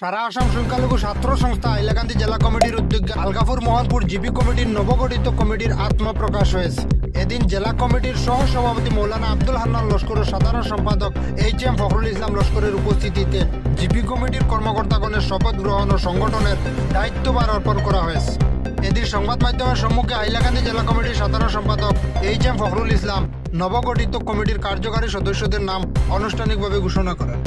সারা আসাম সংখ্যালঘু ছাত্র সংস্থা হাইলাকান্দি জেলা কমিটির উদ্যোগে আলগাপুর মোহনপুর জিপি কমিটির নবগঠিত কমিটির আত্মপ্রকাশ হয়েছে। এদিন জেলা কমিটির সহ সভাপতি মৌলানা আব্দুল হান্নান লস্কর ও সাধারণ সম্পাদক HM ফখরুল ইসলাম লস্করের উপস্থিতিতে জিপি কমিটির কর্মকর্তাগণের শপথ গ্রহণ ও সংগঠনের দায়িত্বভার অর্পণ করা হয়েছে। এদিন সংবাদ মাধ্যমের সম্মুখে হাইলাকান্দি জেলা কমিটির সাধারণ সম্পাদক HM ফখরুল ইসলাম নবগঠিত কমিটির কার্যকারী সদস্যদের নাম আনুষ্ঠানিকভাবে ঘোষণা করেন।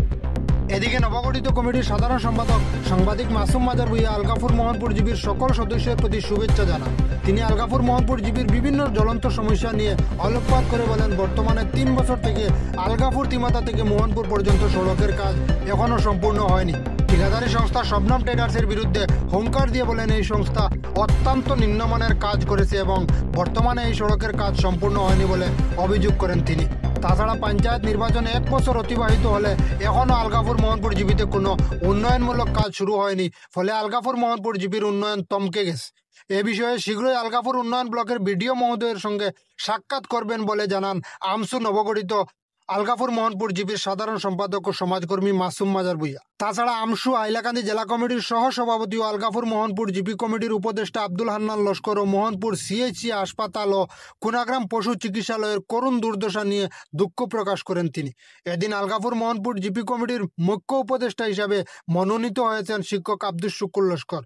এদিকে নবগঠিত কমিটির সাধারণ সম্পাদক সাংবাদিক মাসুম মাজার ভুঁইয়া আলগাপুর মোহনপুর জিপির সকল সদস্যের প্রতি শুভেচ্ছা জানান। তিনি আলগাপুর মোহনপুর জিপির বিভিন্ন জ্বলন্ত সমস্যা নিয়ে আলোকপাত করে বলেন, বর্তমানে 3 বছর থেকে আলগাপুর তিমাতা থেকে মোহনপুর পর্যন্ত সড়কের কাজ এখনও সম্পূর্ণ হয়নি। ঠিকাদারি সংস্থা শবনম ট্রেডার্সের বিরুদ্ধে হুঙ্কার দিয়ে বলেন, এই সংস্থা অত্যন্ত নিম্নমানের কাজ করেছে এবং বর্তমানে এই সড়কের কাজ সম্পূর্ণ হয়নি বলে অভিযোগ করেন তিনি। তাছাড়া পঞ্চায়েত নির্বাচনে 1 বছর অতিবাহিত হলে এখনও আলগাপুর মোহনপুর জিপিতে কোনো উন্নয়নমূলক কাজ শুরু হয়নি, ফলে আলগাপুর মোহনপুর জিপির উন্নয়ন থমকে গেছে। এ বিষয়ে শীঘ্রই আলগাপুর উন্নয়ন ব্লকের বিডিও মহোদয়ের সঙ্গে সাক্ষাৎ করবেন বলে জানান আমসু নবগঠিত আলগাপুর মোহনপুর জিপির সাধারণ সম্পাদক ও সমাজকর্মী মাসুম মাজার ভুঁইয়া। তাছাড়া আমসু হাইলাকান্দি জেলা কমিটির সহ সভাপতি ও আলগাপুর মোহনপুর জিপি কমিটির উপদেষ্টা আব্দুল হান্নান লস্কর ও মোহনপুর CHC হাসপাতাল ও কুনাগ্রাম পশু চিকিৎসালয়ের করুণ দুর্দশা নিয়ে দুঃখ প্রকাশ করেন তিনি। এদিন আলগাপুর মোহনপুর জিপি কমিটির মুখ্য উপদেষ্টা হিসাবে মনোনীত হয়েছেন শিক্ষক আব্দুল শুকুর লস্কর।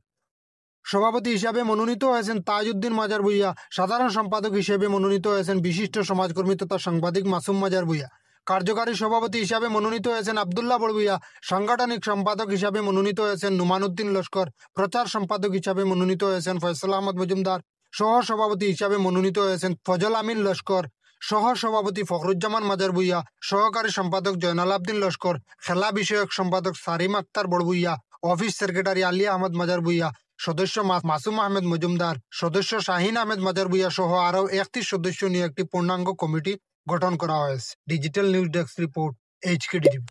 সভাপতি হিসাবে মনোনীত হয়েছেন তাজউদ্দিন মাজার ভুঁইয়া। সাধারণ সম্পাদক হিসেবে মনোনীত হয়েছেন বিশিষ্ট সমাজকর্মী তথা সাংবাদিক মাসুম মাজার ভুঁইয়া। কার্যকারী সভাপতি হিসাবে মনোনীত হয়েছেন আবদুল্লাহ বড়ভুইয়া। সাংগঠনিক সম্পাদক হিসাবে মনোনীত হয়েছেন নুমানুদ্দিন লস্কর। প্রচার সম্পাদক হিসাবে মনোনীত হয়েছেন ফয়সাল আহমদ মজুমদার। সহ সভাপতি হিসাবে মনোনীত হয়েছেন ফজল আমিন লস্কর। সহ সভাপতি ফখরুজ্জামান মাজার ভুঁইয়া। সহকারী সম্পাদক জয়নাল আবদিন লস্কর। খেলা বিষয়ক সম্পাদক সারিম Akhtar Barbhuiya. Office secretary Ali Ahmad মাজার ভুঁইয়া। সদস্য মাসুম আহমেদ মজুমদার। সদস্য শাহিন আহমেদ মাজার ভুঁইয়া সহ আরও 31 সদস্য নিয়ে একটি পূর্ণাঙ্গ কমিটি গঠন করা হয়েছে। Digital news desk report HKDTV।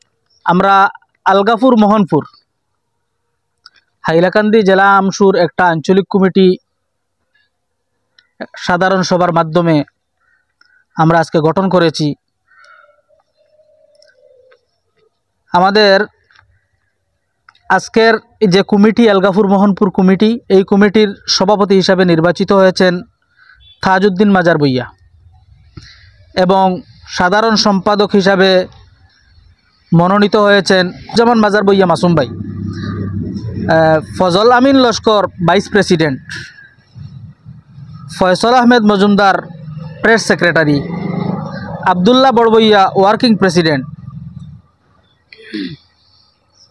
আমরা আলগাপুর মোহনপুর হাইলাকান্দি জেলা আমসুর একটা আঞ্চলিক কমিটি সাধারণ সভার মাধ্যমে আমরা আজকে গঠন করেছি। আমাদের আজকের যে কমিটি আলগাপুর মোহনপুর কমিটি, এই কমিটির সভাপতি হিসাবে নির্বাচিত হয়েছেন তাজউদ্দিন মাজার ভুঁইয়া এবং সাধারণ সম্পাদক হিসাবে মনোনীত হয়েছেন যেমন মাজার ভুঁইয়া মাসুম ভাই। Fazal Amin Laskar vice president, Faisal Ahmed Majumdar press secretary, Abdullah Barbhuiya working president,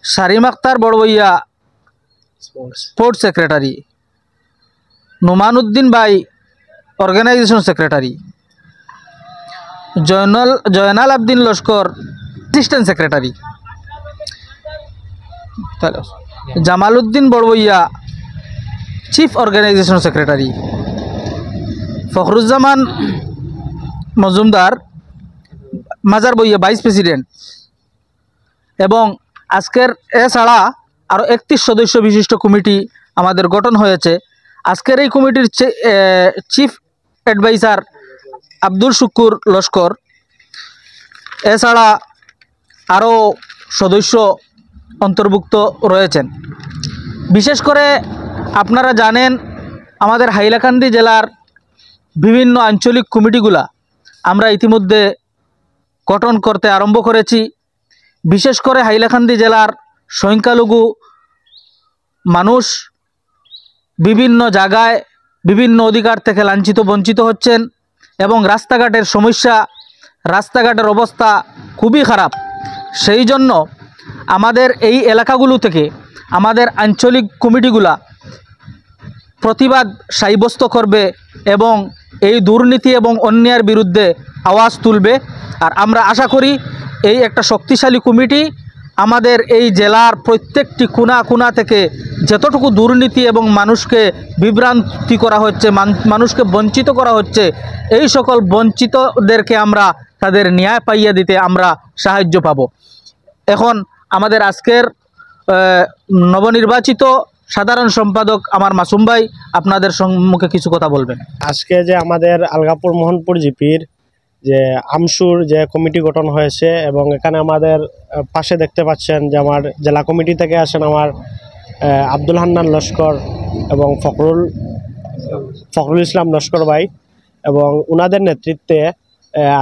Sarim Akhtar Barbhuiya sports secretary, Numanuddin ভাই organisation secretary, Zainal Abedin Laskar assistant secretary, Jamaluddin Barbhuiya chief organisation secretary, Fakhruzzaman Majumdar Mazar Bhuiyan vice president এবং আজকের এছাড়া আরও 31 সদস্য বিশিষ্ট কমিটি আমাদের গঠন হয়েছে। আজকের এই কমিটির চিফ অ্যাডভাইজার আব্দুল শুকুর লস্কর। এছাড়া আরও সদস্য অন্তর্ভুক্ত রয়েছেন। বিশেষ করে আপনারা জানেন আমাদের হাইলাকান্দি জেলার বিভিন্ন আঞ্চলিক কমিটিগুলা আমরা ইতিমধ্যে গঠন করতে আরম্ভ করেছি। বিশেষ করে হাইলাকান্দি জেলার সংখ্যালঘু মানুষ বিভিন্ন জায়গায় বিভিন্ন অধিকার থেকে লাঞ্ছিত বঞ্চিত হচ্ছেন এবং রাস্তাঘাটের সমস্যা, রাস্তাঘাটের অবস্থা খুবই খারাপ। সেই জন্য আমাদের এই এলাকাগুলো থেকে আমাদের আঞ্চলিক কমিটিগুলা প্রতিবাদ সাব্যস্ত করবে এবং এই দুর্নীতি এবং অন্যায়ের বিরুদ্ধে আওয়াজ তুলবে। আর আমরা আশা করি এই একটা শক্তিশালী কমিটি আমাদের এই জেলার প্রত্যেকটি কোণা থেকে যতটুকু দুর্নীতি এবং মানুষকে বিভ্রান্তি করা হচ্ছে, মানুষকে বঞ্চিত করা হচ্ছে, এই সকল বঞ্চিতদেরকে আমরা তাদের ন্যায় পাইয়ে দিতে আমরা সাহায্য পাব। এখন আমাদের আজকের নবনির্বাচিত সাধারণ সম্পাদক আমার মাসুম ভাই আপনাদের সম্মুখে কিছু কথা বলবেন। আজকে যে আমাদের আলগাপুর মোহনপুর জিপির যে আমসুর যে কমিটি গঠন হয়েছে, এবং এখানে আমাদের পাশে দেখতে পাচ্ছেন যে আমার জেলা কমিটি থেকে আসেন আমার আব্দুল হান্নান লস্কর এবং ফখরুল ইসলাম লস্কর ভাই, এবং ওনাদের নেতৃত্বে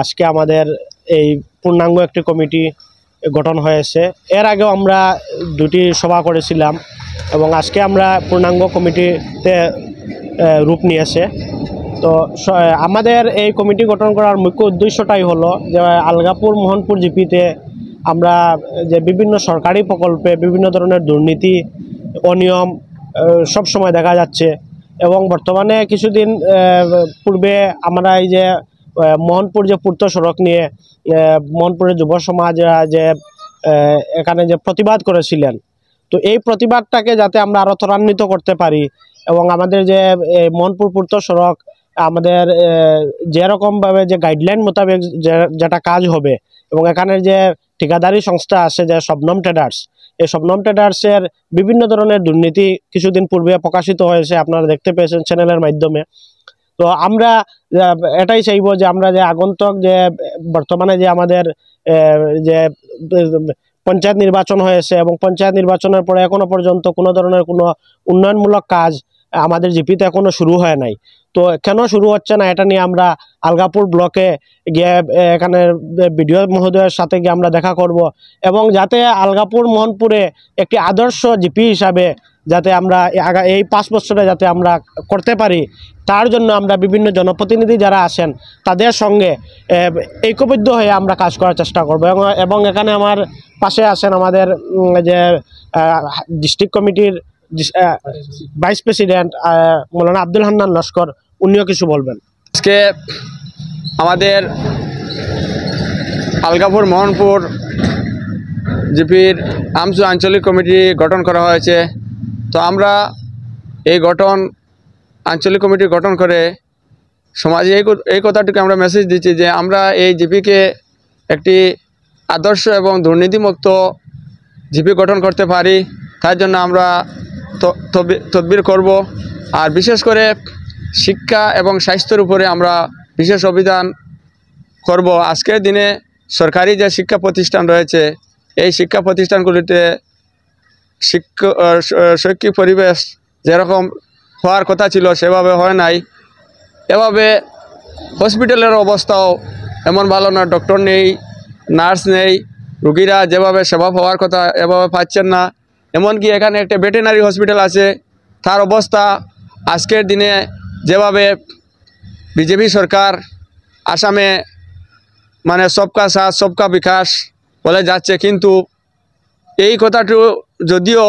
আজকে আমাদের এই পূর্ণাঙ্গ একটি কমিটি গঠন হয়েছে। এর আগেও আমরা 2টি সভা করেছিলাম এবং আজকে আমরা পূর্ণাঙ্গ কমিটিতে রূপ নিয়েছে। তো আমাদের এই কমিটি গঠন করার মুখ্য উদ্দেশ্যটাই হলো যে আলগাপুর মোহনপুর জিপিতে আমরা যে বিভিন্ন সরকারি প্রকল্পে বিভিন্ন ধরনের দুর্নীতি অনিয়ম সব সময় দেখা যাচ্ছে, এবং বর্তমানে কিছুদিন পূর্বে আমরা এই যে মোহনপুর যে পূর্ত সড়ক নিয়ে মোহনপুরের যুব সমাজ যে এখানে যে প্রতিবাদ করেছিলেন, তো এই প্রতিবাদটাকে যাতে আমরা আরও ত্বরান্বিত করতে পারি এবং আমাদের যে মোহনপুর পূর্ত সড়ক আমাদের যেরকমভাবে যে গাইডলাইন মোতাবেক যেটা কাজ হবে, এবং এখানের যে ঠিকাদারি সংস্থা আছে যে শবনম ট্রেডার্স, এই শবনম ট্রেডার্সের বিভিন্ন ধরনের দুর্নীতি কিছুদিন পূর্বে প্রকাশিত হয়েছে, আপনারা দেখতে পেয়েছেন চ্যানেলের মাধ্যমে। তো আমরা এটাই চাইব যে আমরা যে আগন্তুক যে বর্তমানে যে আমাদের যে পঞ্চায়েত নির্বাচন হয়েছে, এবং পঞ্চায়েত নির্বাচনের পরে এখনো পর্যন্ত কোনো ধরনের কোনো উন্নয়নমূলক কাজ আমাদের জিপিতে এখনো শুরু হয় নাই। তো কেন শুরু হচ্ছে না এটা নিয়ে আমরা আলগাপুর ব্লকে গিয়ে এখানে বিডিও মহোদয়ের সাথে গিয়ে আমরা দেখা করব, এবং যাতে আলগাপুর মোহনপুরে একটি আদর্শ জিপি হিসাবে যাতে আমরা এই 5 বছরে যাতে আমরা করতে পারি, তার জন্য আমরা বিভিন্ন জনপ্রতিনিধি যারা আছেন তাদের সঙ্গে ঐক্যবদ্ধ হয়ে আমরা কাজ করার চেষ্টা করব। এবং এখানে আমার পাশে আছেন আমাদের যে ডিস্ট্রিক্ট কমিটির ভাইস প্রেসিডেন্ট মৌলানা আব্দুল হান্নান লস্কর, উনিও কিছু বলবেন। আজকে আমাদের আলগাপুর মোহনপুর জিপির আমসু আঞ্চলিক কমিটি গঠন করা হয়েছে। তো আমরা এই আঞ্চলিক কমিটি গঠন করে সমাজে এই কথাটিকে আমরা মেসেজ দিচ্ছি যে আমরা এই জিপিকে একটি আদর্শ এবং দুর্নীতিমুক্ত জিপি গঠন করতে পারি, তার জন্য আমরা তদবির করব। আর বিশেষ করে শিক্ষা এবং স্বাস্থ্যের উপরে আমরা বিশেষ অভিযান করব। আজকের দিনে সরকারি যে শিক্ষা প্রতিষ্ঠান রয়েছে, এই শিক্ষা প্রতিষ্ঠানগুলিতে শৈক্ষিক পরিবেশ যেরকম হওয়ার কথা ছিল সেভাবে হয় নাই। এভাবে হসপিটালের অবস্থাও এমন ভালো না, ডক্টর নেই, নার্স নেই, রুগীরা যেভাবে সেবা পাওয়ার কথা এভাবে পাচ্ছেন না। এমনকি এখানে একটা ভেটেরিনারি হসপিটাল আছে, তার অবস্থা আজকের দিনে যেভাবে বিজেপি সরকার আসামে মানে সবকা সাথ সবকা বিকাশ বলে যাচ্ছে, কিন্তু এই কথাটি যদিও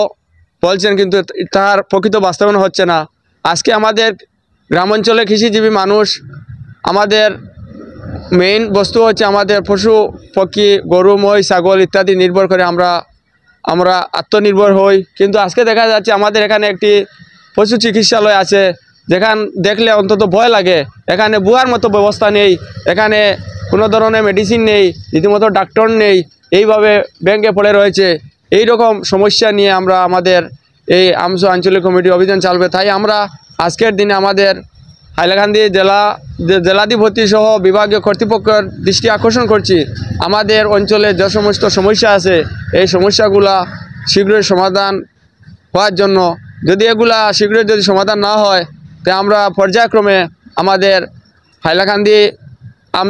বলছেন কিন্তু তার প্রকৃত বাস্তবায়ন হচ্ছে না। আজকে আমাদের গ্রামাঞ্চলে কৃষিজীবী মানুষ, আমাদের মেইন বস্তু হচ্ছে আমাদের পশু পক্ষী, গরু মহিষ ছাগল ইত্যাদি নির্ভর করে আমরা আত্মনির্ভর হই। কিন্তু আজকে দেখা যাচ্ছে আমাদের এখানে একটি পশু চিকিৎসালয় আছে, যেখান দেখলে অন্তত ভয় লাগে। এখানে বুয়ার মতো ব্যবস্থা নেই, এখানে কোনো ধরনের মেডিসিন নেই, রীতিমতো ডাক্তার নেই, এইভাবে ব্যাংকে পড়ে রয়েছে। এই রকম সমস্যা নিয়ে আমরা আমাদের এই আমসু আঞ্চলিক কমিটি অভিযান চালবে। তাই আমরা আজকের দিনে আমাদের হাইলাকান্দি জেলাধিপতি সহ বিভাগীয় কর্তৃপক্ষের দৃষ্টি আকর্ষণ করছি, আমাদের অঞ্চলে যে সমস্ত সমস্যা আছে এই সমস্যাগুলা শীঘ্রই সমাধান হওয়ার জন্য। যদি এগুলা শীঘ্রই যদি সমাধান না হয়, তো আমরা পর্যায়ক্রমে আমাদের হাইলাকান্দি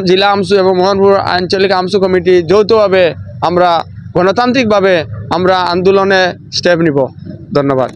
জেলা আমসু এবং মোহনপুর আঞ্চলিক আমসু কমিটি যৌথভাবে আমরা গণতান্ত্রিকভাবে আমরা আন্দোলনে স্টেপ নিব। ধন্যবাদ।